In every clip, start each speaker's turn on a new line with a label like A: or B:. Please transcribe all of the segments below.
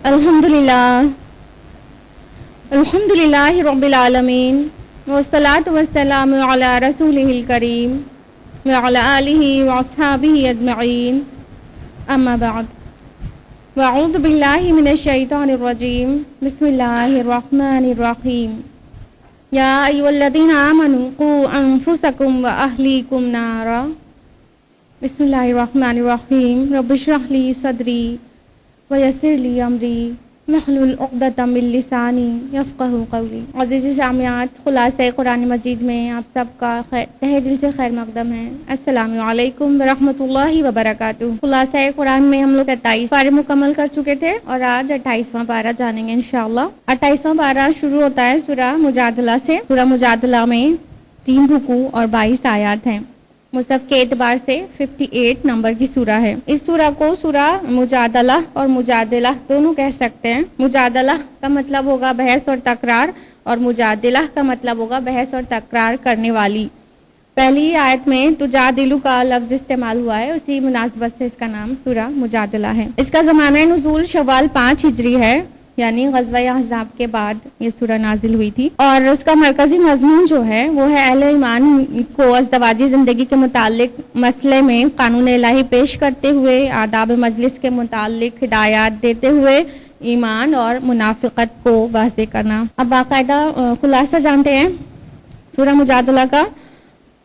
A: الحمدللہ رب العالمین والصلاة والسلام علی رسولہ الکریم وعلی آلہ واصحابہ اجمعین اما بعد واعوذ باللہ من الشیطان الرجیم بسم اللہ الرحمن الرحیم یا ایھا الذین آمنوا قوا انفسکم واہلیکم نارا بسم اللہ الرحمن الرحیم رب اشرح لی صدری ویسر لی امری واحلل عقدۃ من لسانی یفقہوا قولی۔ عزیز سامعات، خلاصہ قرآن مجید میں آپ سب کا تہہ دل سے خیر مقدم ہے۔ السلام علیکم ورحمۃ اللہ وبرکاتہ۔ خلاصہ قرآن میں ہم لوگ 28 پارے مکمل کر چکے تھے اور آج 28واں پارہ جانیں گے انشاءاللہ۔ 28واں پارہ شروع ہوتا ہے سورہ مجادلہ سے۔ سورہ مجادلہ میں 3 رکوع اور 22 آیات ہیں۔ مصحف کے اعتبار سے 58 نمبر کی سورہ ہے۔ اس سورہ کو سورہ مجادلہ اور مجادلہ دونوں کہہ سکتے ہیں۔ مجادلہ کا مطلب ہوگا بحث اور تکرار، اور مجادلہ کا مطلب ہوگا بحث اور تکرار کرنے والی۔ پہلی آیت میں تجادلو کا لفظ استعمال ہوا ہے، اسی مناسبت سے اس کا نام سورہ مجادلہ ہے۔ اس کا زمانہ نزول شوال 5 ہجری ہے، یعنی غزوہ احزاب کے بعد یہ سورہ نازل ہوئی تھی، اور اس کا مرکزی مضمون جو ہے وہ ہے اہل ایمان کو ازدواجی زندگی کے متعلق مسئلے میں قانون الہی پیش کرتے ہوئے آداب مجلس کے متعلق ہدایات دیتے ہوئے ایمان اور منافقت کو واضح کرنا۔ اب باقاعدہ خلاصہ جانتے ہیں سورہ مجادلہ کا۔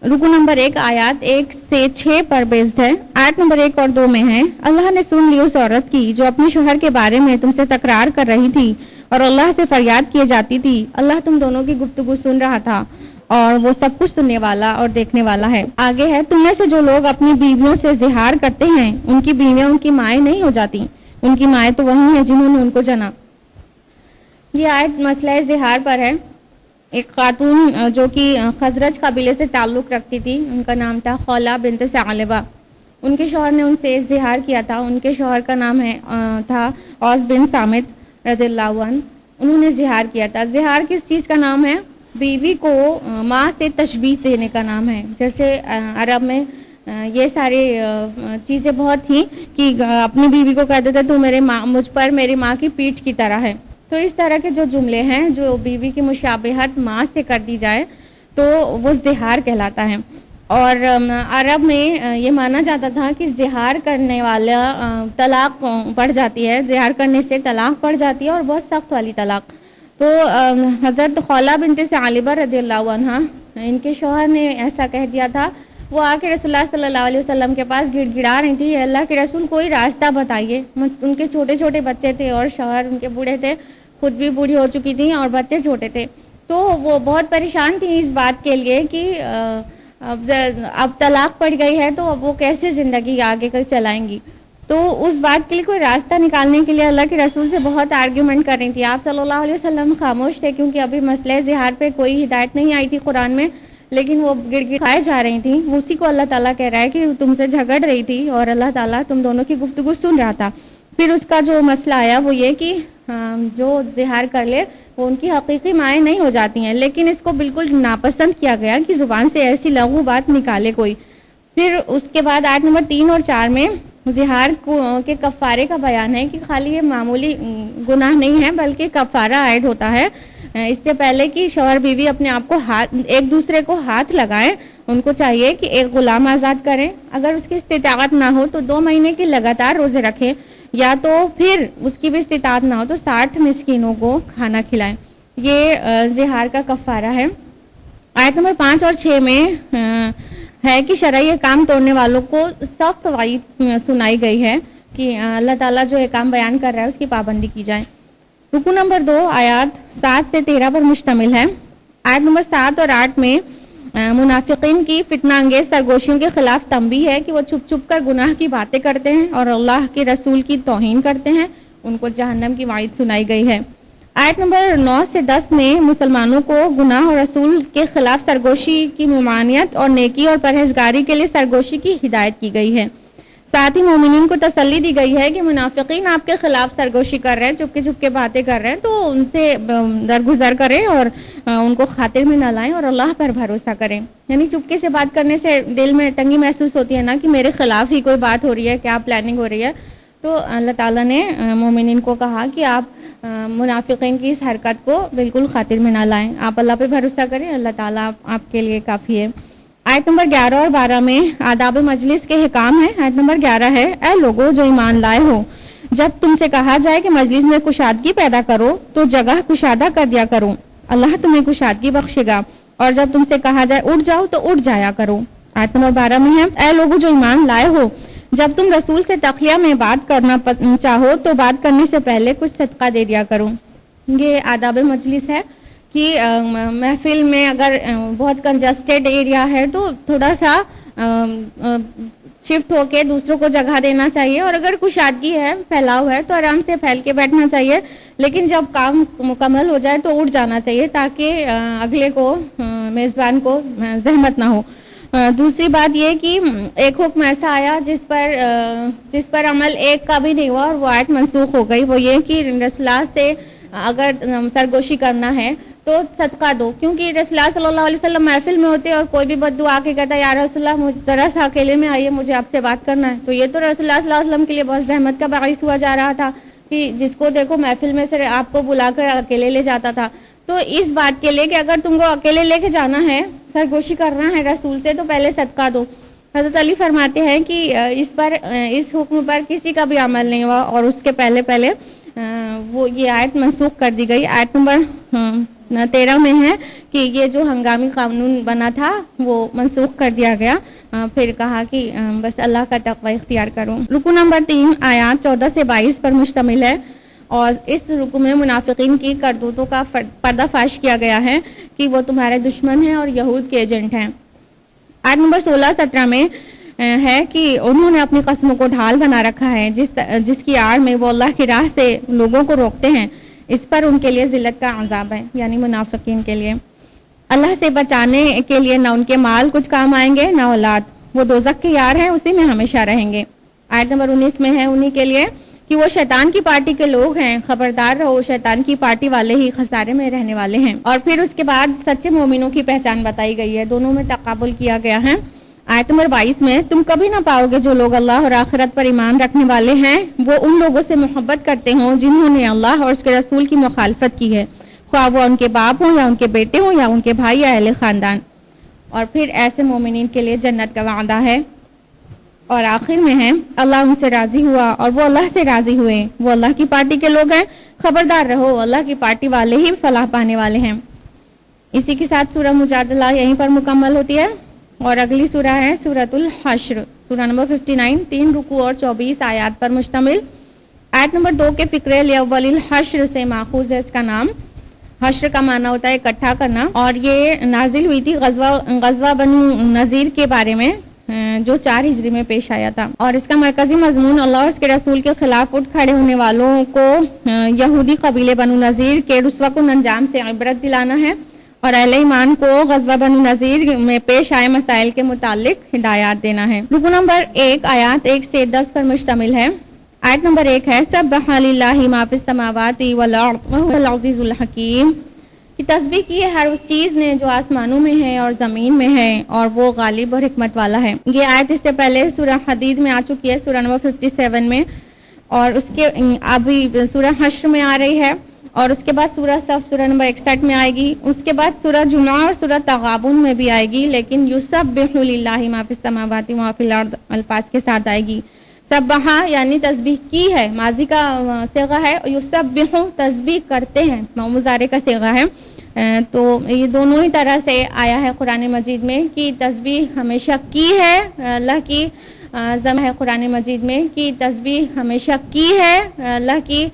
A: رکو نمبر 1 آیات 1 سے 6 پر بیسڈ ہے۔ آیت نمبر 1 اور 2 میں ہے، اللہ نے سن لی اس عورت کی جو اپنے شوہر کے بارے میں تم سے تکرار کر رہی تھی اور اللہ سے فریاد کیے جاتی تھی۔ اللہ تم دونوں کی گفتگو سن رہا تھا اور وہ سب کچھ سننے والا اور دیکھنے والا ہے۔ آگے ہے، تم میں سے جو لوگ اپنی بیویوں سے زہار کرتے ہیں ان کی بیویاں ان کی مائیں نہیں ہو جاتی، ان کی مائیں تو وہی ہیں جنہوں نے ان کو جنا۔ یہ آیت مسئلہ زہار پر ہے۔ ایک خاتون جو کہ خزرج قبیلے سے تعلق رکھتی تھی، ان کا نام تھا خولہ بنت ثعلبہ، ان کے شوہر نے ان سے زہار کیا تھا۔ ان کے شوہر کا نام تھا اوس بن صامت رضی اللہ عنہ۔ انہوں نے زہار کیا تھا۔ زہار کس چیز کا نام ہے؟ بیوی کو ماں سے تشبیہ دینے کا نام ہے۔ جیسے عرب میں یہ سارے چیزیں بہت تھیں کہ اپنی بیوی کو کہتے تھے تو مجھ پر میری ماں کی پیٹھ کی طرح ہے۔ تو اس طرح کے جو جملے ہیں جو بیوی کی مشابہت ماں سے کر دی جائے تو وہ زہار کہلاتا ہے۔ اور عرب میں یہ مانا جاتا تھا کہ زہار کرنے والا طلاق پڑ جاتی ہے، زہار کرنے سے طلاق پڑ جاتی ہے، اور بہت سخت والی طلاق۔ تو حضرت خولہ بنت ثعلبہ رضی اللہ عنہا، ان کے شوہر نے ایسا کہہ دیا تھا، وہ آ کے رسول اللہ صلی اللہ علیہ وسلم کے پاس گڑ گڑا رہی تھی، اللہ کے رسول کوئی راستہ بتائیے۔ ان کے چھوٹے چھوٹے بچے تھے اور شوہر ان کے بوڑھے تھے، خود بھی بوڑھی ہو چکی تھیں اور بچے چھوٹے تھے۔ تو وہ بہت پریشان تھیں اس بات کے لیے کہ اب طلاق پڑ گئی ہے تو اب وہ کیسے زندگی آگے چلائیں گی۔ تو اس بات کے لیے کوئی راستہ نکالنے کے لیے اللہ کے رسول سے بہت آرگیومنٹ کر رہی تھی۔ آپ صلی اللہ علیہ وسلم خاموش تھے کیونکہ ابھی مسئلہ زہار پہ کوئی ہدایت نہیں آئی تھی قرآن میں، لیکن وہ گڑ گڑائے جا رہی تھیں۔ اسی کو اللہ تعالیٰ کہہ رہا ہے کہ تم سے جھگڑ رہی تھی اور اللہ تعالیٰ تم دونوں کی گفتگو سن رہا تھا۔ پھر اس کا جو مسئلہ آیا وہ یہ کہ جو زہار کر لے وہ ان کی حقیقی مائیں نہیں ہو جاتی ہیں، لیکن اس کو بالکل ناپسند کیا گیا کہ زبان سے ایسی لغو بات نکالے کوئی۔ پھر اس کے بعد آیت نمبر 3 اور 4 میں زہار کے کفارے کا بیان ہے کہ خالی یہ معمولی گناہ نہیں ہے بلکہ کفارہ عائد ہوتا ہے۔ اس سے پہلے کہ شوہر بیوی اپنے آپ کو ایک دوسرے کو ہاتھ لگائیں، ان کو چاہیے کہ ایک غلام آزاد کریں، اگر اس کی استطاعت نہ ہو تو 2 مہینے کے لگاتار روزے رکھیں، یا تو پھر اس کی بھی استطاعت نہ ہو تو 60 مسکینوں کو کھانا کھلائیں۔ یہ زہار کا کفارہ ہے۔ آیت نمبر 5 اور 6 میں ہے کہ شرعی احکام توڑنے والوں کو سخت وعید سنائی گئی ہے کہ اللہ تعالیٰ جو احکام بیان کر رہا ہے اس کی پابندی کی جائے۔ رکو نمبر 2 آیات 7 سے 13 پر مشتمل ہے۔ آیت نمبر 7 اور 8 میں منافقین کی فتنہ انگیز سرگوشیوں کے خلاف تنبیہ ہے کہ وہ چھپ چھپ کر گناہ کی باتیں کرتے ہیں اور اللہ کے رسول کی توہین کرتے ہیں، ان کو جہنم کی وعید سنائی گئی ہے۔ آیت نمبر 9 سے 10 میں مسلمانوں کو گناہ اور رسول کے خلاف سرگوشی کی ممانعت اور نیکی اور پرہیزگاری کے لیے سرگوشی کی ہدایت کی گئی ہے۔ ساتھ ہی مومنین کو تسلی دی گئی ہے کہ منافقین آپ کے خلاف سرگوشی کر رہے ہیں، چپکے چپکے باتیں کر رہے ہیں، تو ان سے درگزر کریں اور ان کو خاطر میں نہ لائیں اور اللہ پر بھروسہ کریں۔ یعنی چپکے سے بات کرنے سے دل میں تنگی محسوس ہوتی ہے نا کہ میرے خلاف ہی کوئی بات ہو رہی ہے، کیا پلاننگ ہو رہی ہے، تو اللہ تعالیٰ نے مومنین کو کہا کہ آپ منافقین کی اس حرکت کو بالکل خاطر میں نہ لائیں، آپ اللہ پہ بھروسہ کریں، اللہ تعالیٰ آپ کے لیے کافی ہے۔ آیت نمبر 11 اور 12 میں آداب مجلس کے حکام ہے۔ آیت نمبر 11 ہے، اے لوگو جو ایمان لائے ہو، جب تم سے کہا جائے کہ مجلس میں کشادگی پیدا کرو تو جگہ کشادہ کر دیا کرو، اللہ تمہیں کشادگی بخشے گا، اور جب تم سے کہا جائے اٹھ جاؤ تو اٹھ جایا کرو۔ آیت نمبر 12 میں ہے، اے لوگو جو ایمان لائے ہو، جب تم رسول سے تقیہ میں بات کرنا چاہو تو بات کرنے سے پہلے کچھ صدقہ دے دیا کرو۔ یہ آداب مجلس ہے کہ محفل میں اگر بہت کنجسٹڈ ایریا ہے تو تھوڑا سا شفٹ ہو کے دوسروں کو جگہ دینا چاہیے، اور اگر کشادگی ہے، پھیلاؤ ہے، تو آرام سے پھیل کے بیٹھنا چاہیے، لیکن جب کام مکمل ہو جائے تو اٹھ جانا چاہیے تاکہ اگلے کو، میزبان کو زحمت نہ ہو۔ دوسری بات یہ کہ ایک حکم ایسا آیا جس پر عمل ایک کا بھی نہیں ہوا اور وہ آیت منسوخ ہو گئی، وہ یہ کہ رسول اللہ سے اگر سرگوشی کرنا ہے تو صدقہ دو، کیونکہ رسول اللہ صلی اللہ علیہ وسلم محفل میں ہوتے اور کوئی بھی بددعا آ کے کہتا ہے یا رسول اللہ ذرا سا اکیلے میں آئیے، مجھے آپ سے بات کرنا ہے، تو یہ تو رسول اللہ صلی اللہ علیہ وسلم کے لیے بہت زحمت کا باعث ہوا جا رہا تھا کہ جس کو دیکھو محفل میں سے آپ کو بلا کر اکیلے لے جاتا تھا۔ تو اس بات کے لیے کہ اگر تم کو اکیلے لے کے جانا ہے، سرگوشی کرنا ہے رسول سے، تو پہلے صدقہ دو۔ حضرت علی فرماتے ہیں کہ اس حکم پر کسی کا بھی عمل نہیں ہوا اور اس کے پہلے وہ یہ آیت منسوخ کر دی گئی۔ آیت نمبر 13 میں ہے کہ یہ جو ہنگامی قانون بنا تھا وہ منسوخ کر دیا گیا، پھر کہا کہ بس اللہ کا تقوی اختیار کرو۔ رکو نمبر 3 آیات 14 سے 22 پر مشتمل ہے، اور اس رکو میں منافقین کی کرتوتوں کا پردہ فاش کیا گیا ہے کہ وہ تمہارے دشمن ہیں اور یہود کے ایجنٹ ہیں۔ آیت نمبر 16-17 میں ہے کہ انہوں نے اپنی قسموں کو ڈھال بنا رکھا ہے، جس کی آڑ میں وہ اللہ کی راہ سے لوگوں کو روکتے ہیں، اس پر ان کے لیے ذلت کا عذاب ہے، یعنی منافقین کے لیے۔ اللہ سے بچانے کے لیے نہ ان کے مال کچھ کام آئیں گے نہ اولاد، وہ دوزخ کے یار ہیں، اسی میں ہمیشہ رہیں گے۔ آیت نمبر 19 میں ہے انہی کے لیے کہ وہ شیطان کی پارٹی کے لوگ ہیں، خبردار رہو، شیطان کی پارٹی والے ہی خسارے میں رہنے والے ہیں۔ اور پھر اس کے بعد سچے مومنوں کی پہچان بتائی گئی ہے، دونوں میں تقابل کیا گیا ہے۔ آیت نمبر 22 میں تم کبھی نہ پاؤ گے جو لوگ اللہ اور آخرت پر ایمان رکھنے والے ہیں وہ ان لوگوں سے محبت کرتے ہوں جنہوں نے اللہ اور اس کے رسول کی مخالفت کی ہے، خواہ وہ ان کے باپ ہوں یا ان کے بیٹے ہوں یا ان کے بھائی یا اہل خاندان۔ اور پھر ایسے مومنین کے لیے جنت کا وعدہ ہے۔ اور آخر میں ہے اللہ ان سے راضی ہوا اور وہ اللہ سے راضی ہوئے، وہ اللہ کی پارٹی کے لوگ ہیں، خبردار رہو، اللہ کی پارٹی والے ہی فلاح پانے والے ہیں۔ اسی کے ساتھ سورہ مجادلہ یہیں پر مکمل ہوتی ہے، اور اگلی سورہ ہے سورۃ الحشر، سورہ نمبر 59، 3 رکوع اور 24 آیات پر مشتمل۔ آیت نمبر 2 کے فقرے لاول الحشر سے ماخوذ ہے اس کا نام۔ حشر کا معنی ہوتا ہے اکٹھا کرنا، اور یہ نازل ہوئی تھی غزوہ بنو نذیر کے بارے میں جو 4 ہجری میں پیش آیا تھا، اور اس کا مرکزی مضمون اللہ اور اس کے رسول کے خلاف اٹھ کھڑے ہونے والوں کو یہودی قبیلے بنو نذیر کے رسوا کن انجام سے عبرت دلانا ہے، اور اہل ایمان کو غزوہ بنو نذیر میں پیش آئے مسائل کے متعلق ہدایات دینا ہے۔ رکو نمبر 1 آیات 1 سے 10 پر مشتمل ہے۔ آیت نمبر 1 ہے سبح للہ ما فی السماوات والارض وهو العزیز الحکیم، کہ تسبیح کی ہے ہر اس چیز نے جو آسمانوں میں ہے اور زمین میں ہے، اور وہ غالب اور حکمت والا ہے۔ یہ آیت اس سے پہلے سورہ حدید میں آ چکی ہے، سورہ نمبر 57 میں، اور اس کے ابھی سورہ حشر میں آ رہی ہے، اور اس کے بعد سورہ صف سورہ نمبر 61 میں آئے گی، اس کے بعد سورہ جمعہ اور سورہ تغابن میں بھی آئے گی، لیکن یسبح للہ ما فی السماوات وما فی الارض الفاظ کے ساتھ آئے گی۔ سبحہ یعنی تسبیح کی ہے، ماضی کا صیغہ ہے، یسبح تسبیح کرتے ہیں مضارع کا صیغہ ہے، تو یہ دونوں ہی طرح سے آیا ہے قرآن مجید میں کہ تسبیح ہمیشہ کی ہے، اللہ کی ہے قرآن مجید میں کہ تسبیح ہمیشہ کی ہے اللہ کی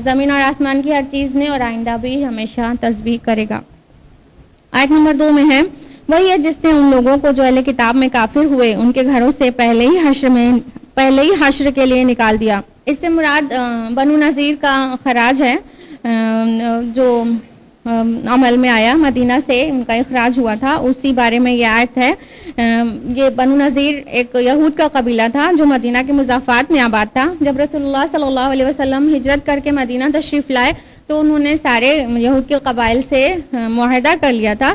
A: زمین اور آسمان کی ہر چیز نے، اور آئندہ بھی ہمیشہ تسبیح کرے گا۔ آیت نمبر 2 میں ہے وہی ہے جس نے ان لوگوں کو جو اہل کتاب میں کافر ہوئے ان کے گھروں سے پہلے ہی حشر کے لیے نکال دیا۔ اس سے مراد بنو نذیر کا خراج ہے جو عمل میں آیا، مدینہ سے ان کا اخراج ہوا تھا، اسی بارے میں یہ آیت ہے۔ یہ بنو نذیر ایک یہود کا قبیلہ تھا جو مدینہ کے مضافات میں آباد تھا۔ جب رسول اللہ صلی اللہ علیہ وسلم ہجرت کر کے مدینہ تشریف لائے تو انہوں نے سارے یہود کے قبائل سے معاہدہ کر لیا تھا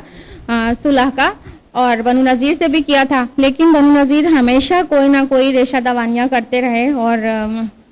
A: صلح کا، اور بنو نذیر سے بھی کیا تھا، لیکن بنو نذیر ہمیشہ کوئی نہ کوئی ریشہ دوانیاں کرتے رہے اور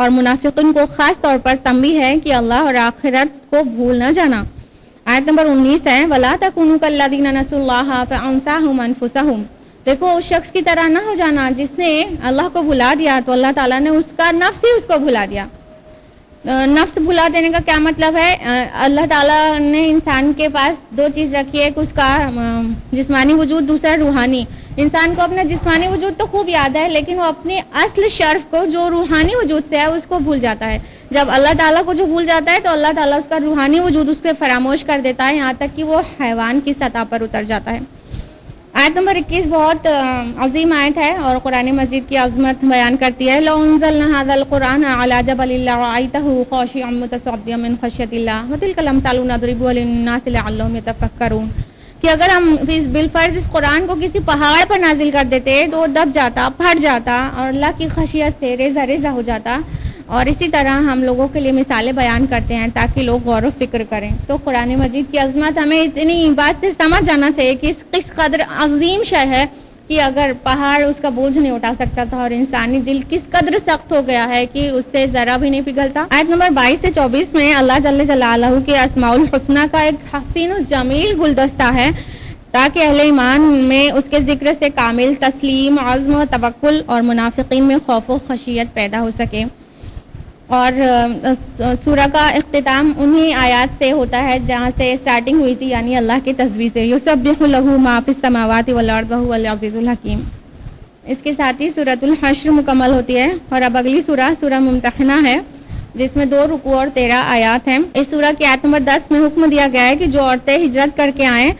A: اور منافقین کو خاص طور پر تنبیہ ہے کہ اللہ اور آخرت کو بھول نہ جانا۔ آیت نمبر 19 ہے وَلَا تَكُونُوا كَالَّذِينَ نَسُوا اللَّهَ فَأَنسَاهُمْ أَنفُسَهُمْ۔ دیکھو اس شخص کی طرح نہ ہو جانا جس نے اللہ کو بھلا دیا تو اللہ تعالیٰ نے اس کا نفس ہی اس کو بھلا دیا۔ نفس بھلا دینے کا کیا مطلب ہے؟ اللہ تعالیٰ نے انسان کے پاس دو چیز رکھی ہے کہ اس کا جسمانی وجود، دوسرا روحانی۔ انسان کو اپنا جسمانی وجود تو خوب یاد ہے لیکن وہ اپنی اصل شرف کو جو روحانی وجود سے ہے اس کو بھول جاتا ہے۔ جب اللہ تعالیٰ کو جو بھول جاتا ہے تو اللہ تعالیٰ اس کا روحانی وجود اس کے فراموش کر دیتا ہے، یہاں تک کہ وہ حیوان کی سطح پر اتر جاتا ہے۔ آیت نمبر 21 بہت عظیم آیت ہے اور قرآن مجید کی عظمت بیان کرتی ہے۔ لو انزلنا هذا القرآن على جبل لرأيته خاشعا متصدعا من خشية الله وتلك الأمثال نضربها للناس لعلهم يتفكرون، کہ اگر ہم بالفرض اس قرآن کو کسی پہاڑ پر نازل کر دیتے تو وہ دب جاتا، پھٹ جاتا اور اللہ کی خشیت سے ریزہ ریزہ ہو جاتا، اور اسی طرح ہم لوگوں کے لیے مثالیں بیان کرتے ہیں تاکہ لوگ غور و فکر کریں۔ تو قرآن مجید کی عظمت ہمیں اتنی بات سے سمجھ جانا چاہیے کہ کس قدر عظیم شے ہے کہ اگر پہاڑ اس کا بوجھ نہیں اٹھا سکتا تھا اور انسانی دل کس قدر سخت ہو گیا ہے کہ اس سے ذرا بھی نہیں پگھلتا۔ آیت نمبر 22 سے 24 میں اللہ جل جلالہ کے اسماء الحسنی کا ایک حسین و جمیل گلدستہ ہے تاکہ اہل ایمان میں اس کے ذکر سے کامل تسلیم، عزم و توکل اور منافقین میں خوف و خشیت پیدا ہو سکے۔ اور سورہ کا اختتام انہی آیات سے ہوتا ہے جہاں سے سٹارٹنگ ہوئی تھی، یعنی اللہ کی تسبیح سے، یسبح لہ ما فی السماوات والارض وہو العزیز الحکیم۔ اس کے ساتھ ہی سورۃ الحشر مکمل ہوتی ہے اور اب اگلی سورہ ممتحنہ ہے جس میں 2 رکوع اور 13 آیات ہیں۔ اس سورہ کی آیت نمبر 10 میں حکم دیا گیا ہے کہ جو عورتیں ہجرت کر کے آئیں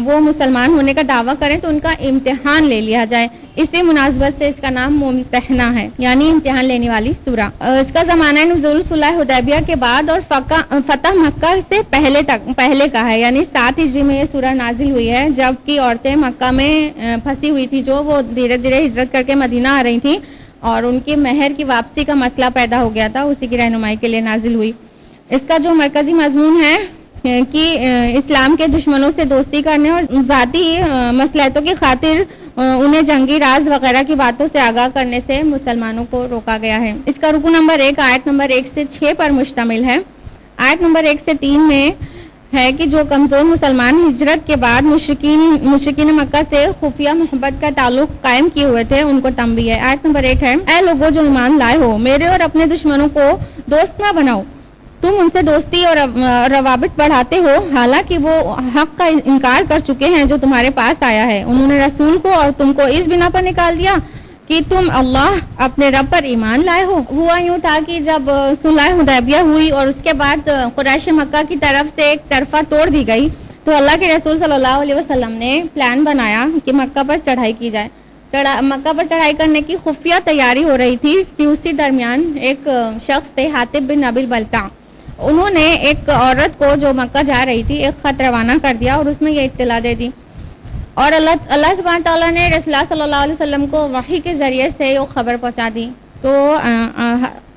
A: وہ مسلمان ہونے کا دعویٰ کریں تو ان کا امتحان لے لیا جائے۔ اسی مناسبت سے اس کا نام ممتحنہ ہے، یعنی امتحان لینے والی سورہ۔ اس کا زمانہ نزول صلح حدیبیہ کے بعد اور فتح مکہ سے پہلے کا ہے، یعنی 7 ہجری میں یہ سورہ نازل ہوئی ہے، جبکہ عورتیں مکہ میں پھنسی ہوئی تھی جو وہ دھیرے دھیرے ہجرت کر کے مدینہ آ رہی تھیں اور ان کی مہر کی واپسی کا مسئلہ پیدا ہو گیا تھا، اسی کی رہنمائی کے لیے نازل ہوئی۔ اس کا جو مرکزی مضمون ہے کہ اسلام کے دشمنوں سے دوستی کرنے اور ذاتی مصلحتوں کی خاطر انہیں جنگی راز وغیرہ کی باتوں سے آگاہ کرنے سے مسلمانوں کو روکا گیا ہے۔ اس کا رکو نمبر 1 آیت نمبر 1 سے 6 پر مشتمل ہے۔ آیت نمبر 1 سے 3 میں ہے کہ جو کمزور مسلمان ہجرت کے بعد مشرکین مکہ سے خفیہ محبت کا تعلق قائم کیے ہوئے تھے ان کو تنبیہ ہے۔ آیت نمبر 1 ہے اے لوگوں جو ایمان لائے ہو، میرے اور اپنے دشمنوں کو دوست نہ بناؤ، تم ان سے دوستی اور روابط بڑھاتے ہو حالانکہ وہ حق کا انکار کر چکے ہیں جو تمہارے پاس آیا ہے۔ انہوں نے رسول کو اور تم کو اس بنا پر نکال دیا کہ تم اللہ اپنے رب پر ایمان لائے ہو۔ ہوا یوں تھا کہ جب صلح حدیبیہ ہوئی اور اس کے بعد قریش مکہ کی طرف سے ایک طرفہ توڑ دی گئی تو اللہ کے رسول صلی اللہ علیہ وسلم نے پلان بنایا کہ مکہ پر چڑھائی کی جائے۔ مکہ پر چڑھائی کرنے کی خفیہ تیاری ہو رہی تھی کہ اسی درمیان ایک شخص تھے حاطب بن ابی بلتع، انہوں نے ایک عورت کو جو مکہ جا رہی تھی ایک خط روانہ کر دیا اور اس میں یہ اطلاع دے دی، اور اللہ سبحانہ تعالیٰ نے رسول اللہ صلی اللہ علیہ وسلم کو وحی کے ذریعے سے وہ خبر پہنچا دی۔ تو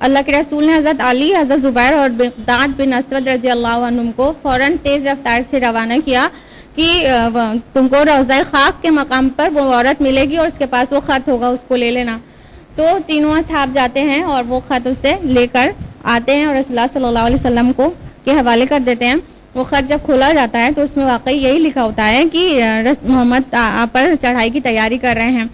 A: اللہ کے رسول نے حضرت علی، حضرت زبیر اور مقداد بن اسود رضی اللہ عنہم کو فوراً تیز رفتار سے روانہ کیا کہ تم کو روضہ خاک کے مقام پر وہ عورت ملے گی اور اس کے پاس وہ خط ہوگا، اس کو لے لینا۔ تو تینوں اصحاب جاتے ہیں اور وہ خط اس سے لے کر آتے ہیں اور رسول اللہ صلی اللہ علیہ وسلم کو کے حوالے کر دیتے ہیں۔ وہ خط جب کھولا جاتا ہے تو اس میں واقعی یہی لکھا ہوتا ہے کہ محمد پر چڑھائی کی تیاری کر رہے ہیں۔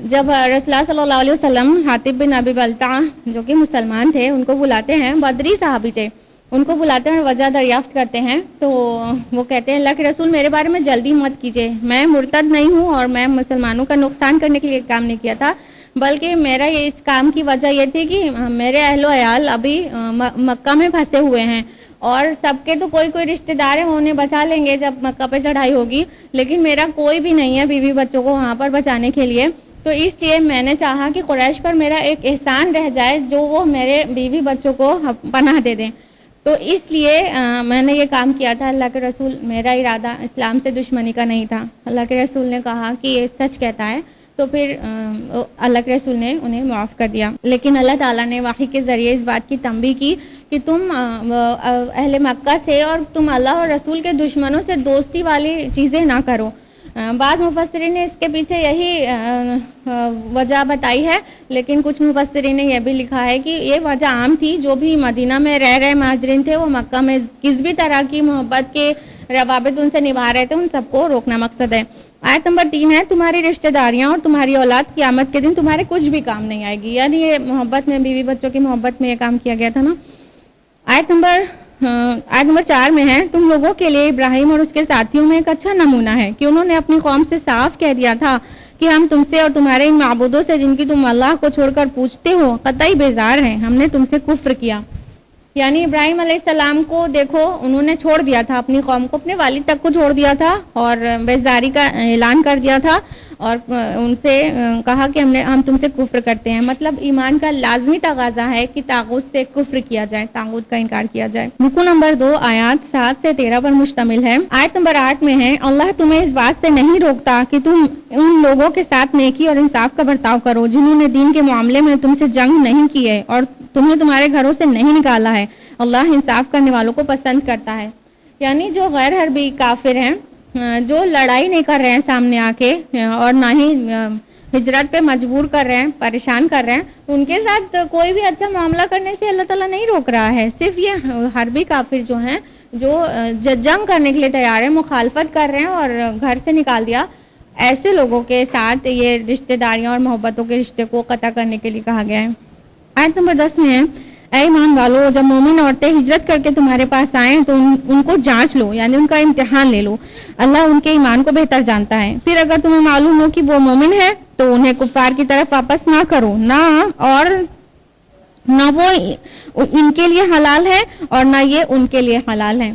A: جب رسول اللہ صلی اللہ علیہ وسلم حاطب بن ابی بلتع جو کہ مسلمان تھے ان کو بلاتے ہیں، بدری صحابی تھے، ان کو بلاتے ہیں اور وجہ دریافت کرتے ہیں تو وہ کہتے ہیں اللہ کے رسول میرے بارے میں جلدی مت کیجیے، میں مرتد نہیں ہوں اور میں مسلمانوں کا نقصان کرنے کے لیے کام نہیں کیا تھا، بلکہ میرا اس کام کی وجہ یہ تھی کہ میرے اہل و عیال ابھی مکہ میں پھنسے ہوئے ہیں اور سب کے تو کوئی رشتہ دار ہے وہ انہیں بچا لیں گے جب مکہ پہ چڑھائی ہوگی، لیکن میرا کوئی بھی نہیں ہے بیوی بچوں کو وہاں پر بچانے کے لیے، تو اس لیے میں نے چاہا کہ قریش پر میرا ایک احسان رہ جائے جو وہ میرے بیوی بچوں کو پناہ دے دیں، تو اس لیے میں نے یہ کام کیا تھا۔ اللہ کے رسول میرا ارادہ اسلام سے دشمنی کا نہیں تھا۔ اللہ کے رسول نے کہا کہ یہ سچ کہتا ہے، تو پھر اللہ کے رسول نے انہیں معاف کر دیا، لیکن اللہ تعالیٰ نے وحی کے ذریعے اس بات کی تنبیہ کی کہ تم اہل مکہ سے اور تم اللہ اور رسول کے دشمنوں سے دوستی والی چیزیں نہ کرو۔ بعض مفسرین نے اس کے پیچھے یہی وجہ بتائی ہے، لیکن کچھ مفسرین نے یہ بھی لکھا ہے کہ یہ وجہ عام تھی، جو بھی مدینہ میں رہ رہے مہاجرین تھے وہ مکہ میں کس بھی طرح کی محبت کے روابط ان سے نبھا رہے تھے، ان سب کو روکنا مقصد ہے۔ آیت نمبر 3 ہے، تمہاری رشتہ داریاں اور تمہاری اولاد قیامت کے دن تمہارے کچھ بھی کام نہیں آئے گی، یعنی یہ محبت میں، بیوی بچوں کی محبت میں یہ کام کیا گیا تھا نا۔ آیت نمبر 4 میں ہے، تم لوگوں کے لیے ابراہیم اور اس کے ساتھیوں میں ایک اچھا نمونہ ہے کہ انہوں نے اپنی قوم سے صاف کہہ دیا تھا کہ ہم تم سے اور تمہارے ان معبودوں سے جن کی تم اللہ کو چھوڑ کر پوچھتے ہو قطعی بیزار ہیں، ہم نے تم سے کفر کیا۔ یعنی ابراہیم علیہ السلام کو دیکھو، انہوں نے چھوڑ دیا تھا اپنی قوم کو، اپنے والد تک کو چھوڑ دیا تھا اور بیزاری کا اعلان کر دیا تھا اور ان سے کہا کہ ہم تم سے کفر کرتے ہیں۔ مطلب ایمان کا لازمی تقاضا ہے کہ طاغوت سے کفر کیا جائے، طاغوت کا انکار کیا جائے۔ رکوع نمبر 2 آیات 7 سے 13 پر مشتمل ہے۔ آیت نمبر 8 میں ہے، اللہ تمہیں اس بات سے نہیں روکتا کہ تم ان لوگوں کے ساتھ نیکی اور انصاف کا برتاؤ کرو جنہوں نے دین کے معاملے میں تم سے جنگ نہیں کی ہے اور تمہیں تمہارے گھروں سے نہیں نکالا ہے، اللہ انصاف کرنے والوں کو پسند کرتا ہے۔ یعنی جو غیر حربی کافر ہیں، جو لڑائی نہیں کر رہے ہیں سامنے آ کے اور نہ ہی ہجرت پہ مجبور کر رہے ہیں، پریشان کر رہے ہیں، ان کے ساتھ کوئی بھی اچھا معاملہ کرنے سے اللہ تعالیٰ نہیں روک رہا ہے۔ صرف یہ حربی کافر جو ہیں، جو جنگ کرنے کے لیے تیار ہیں، مخالفت کر رہے ہیں اور گھر سے نکال دیا، ایسے لوگوں کے ساتھ یہ رشتہ داریاں اور محبتوں کے رشتے کو قطع کرنے کے لیے کہا گیا ہے۔ آیت نمبر 10 میں ہے، اے ایمان والو، جب مومن عورتیں ہجرت کر کے تمہارے پاس آئیں تو ان کو جانچ لو، یعنی ان کا امتحان لے لو، اللہ ان کے ایمان کو بہتر جانتا ہے۔ پھر اگر تمہیں معلوم ہو کہ وہ مومن ہے تو انہیں کفار کی طرف واپس نہ کرو، نہ وہ ان کے لیے حلال ہے اور نہ یہ ان کے لیے حلال ہے۔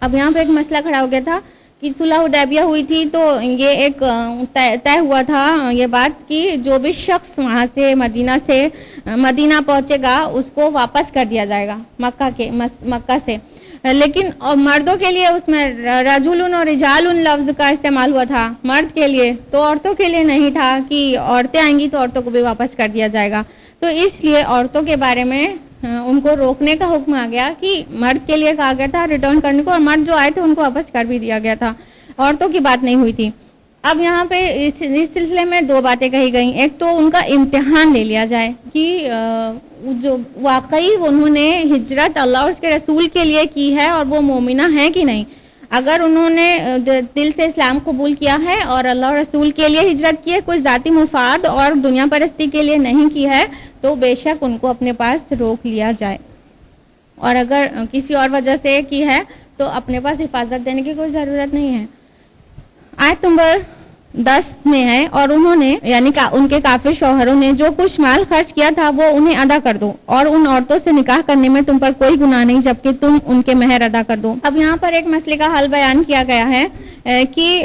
A: اب یہاں پہ ایک مسئلہ کھڑا ہو گیا تھا کہ صلح حدیبیہ ہوئی تھی تو یہ ایک طے ہوا تھا یہ بات کہ جو بھی شخص وہاں سے مدینہ پہنچے گا اس کو واپس کر دیا جائے گا مکہ سے، لیکن مردوں کے لیے اس میں رجل اور رجال لفظ کا استعمال ہوا تھا، مرد کے لیے، تو عورتوں کے لیے نہیں تھا کہ عورتیں آئیں گی تو عورتوں کو بھی واپس کر دیا جائے گا۔ تو اس لیے عورتوں کے بارے میں ان کو روکنے کا حکم آ گیا کہ مرد کے لیے کہا گیا تھا ریٹرن کرنے کو، اور مرد جو آئے تھے ان کو واپس کر بھی دیا گیا تھا، عورتوں کی بات نہیں ہوئی تھی۔ اب یہاں پہ اس سلسلے میں 2 باتیں کہی گئیں، ایک تو ان کا امتحان لے لیا جائے کہ جو واقعی انہوں نے ہجرت اللہ اور اس کے رسول کے لیے کی ہے اور وہ مومنہ ہیں کہ نہیں۔ اگر انہوں نے دل سے اسلام قبول کیا ہے اور اللہ اور رسول کے لیے ہجرت کی ہے، کوئی ذاتی مفاد اور دنیا پرستی کے لیے نہیں کی ہے، تو بے شک ان کو اپنے پاس روک لیا جائے، اور اگر کسی اور وجہ سے کی ہے تو اپنے پاس حفاظت دینے کی کوئی ضرورت نہیں ہے۔ آیت نمبر 10 میں ہے، اور انہوں نے یعنی ان کے کافر شوہروں نے جو کچھ مال خرچ کیا تھا وہ انہیں ادا کر دو، اور ان عورتوں سے نکاح کرنے میں تم پر کوئی گناہ نہیں جبکہ تم ان کے مہر ادا کر دو۔ اب یہاں پر ایک مسئلے کا حل بیان کیا گیا ہے کہ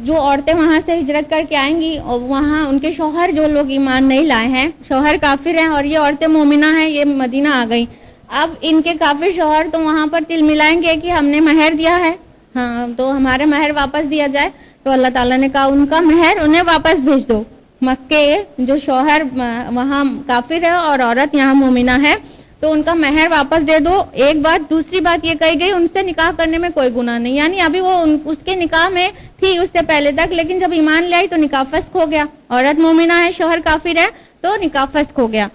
A: جو عورتیں وہاں سے ہجرت کر کے آئیں گی اور وہاں ان کے شوہر جو لوگ ایمان نہیں لائے ہیں، شوہر کافر ہیں اور یہ عورتیں مومنہ ہیں، یہ مدینہ آ گئی، اب ان کے کافر شوہر تو وہاں پر تل ملائیں گے کہ ہم نے مہر دیا ہے، ہاں تو ہمارے مہر واپس دیا جائے، تو اللہ تعالیٰ نے کہا ان کا مہر انہیں واپس بھیج دو۔ مکے جو شوہر وہاں کافر ہے اور عورت یہاں مومنہ ہے تو ان کا مہر واپس دے دو، ایک بات۔ دوسری بات یہ کہی گئی ان سے نکاح کرنے میں کوئی گناہ نہیں، یعنی ابھی وہ اس کے نکاح میں تھی اس سے پہلے تک، لیکن جب ایمان لے آئی تو نکاح فسخ ہو گیا، عورت مومنہ ہے شوہر کافر ہے تو نکاح فسخ ہو گیا۔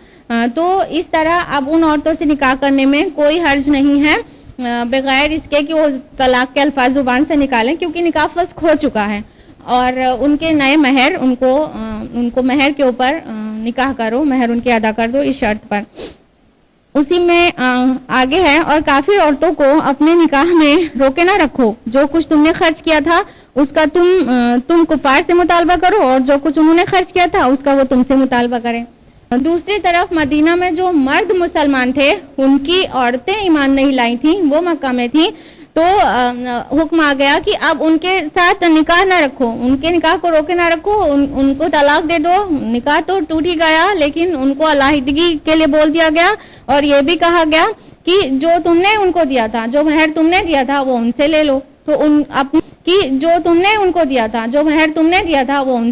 A: تو اس طرح اب ان عورتوں سے نکاح کرنے میں کوئی حرج نہیں ہے بغیر اس کے کہ وہ طلاق کے الفاظ زبان سے نکالیں، کیونکہ نکاح فسخ ہو چکا ہے، اور ان کے نئے مہر ان کو مہر کے اوپر نکاح کرو، مہر ان کے ادا کر دو اس شرط پر۔ اسی میں آگے ہے، اور کافر عورتوں کو اپنے نکاح میں روکے نہ رکھو، جو کچھ تم نے خرچ کیا تھا اس کا تم کفار سے مطالبہ کرو، اور جو کچھ انہوں نے خرچ کیا تھا اس کا وہ تم سے مطالبہ کریں۔ دوسری طرف مدینہ میں جو مرد مسلمان تھے ان کی عورتیں ایمان نہیں لائی تھیں، وہ مکہ میں تھیں، تو حکم آ گیا کہ اب ان کے ساتھ نکاح نہ رکھو، ان کے نکاح کو روکے نہ رکھو، ان کو طلاق دے دو۔ نکاح تو ٹوٹ ہی گیا لیکن ان کو علیحدگی کے لیے بول دیا گیا، اور یہ بھی کہا گیا کہ جو تم نے ان کو دیا تھا، جو مہر تم نے دیا تھا وہ ان سے لے لو، تو جو تم نے ان کو دیا تھا، جو مہر تم نے دیا تھا وہ ان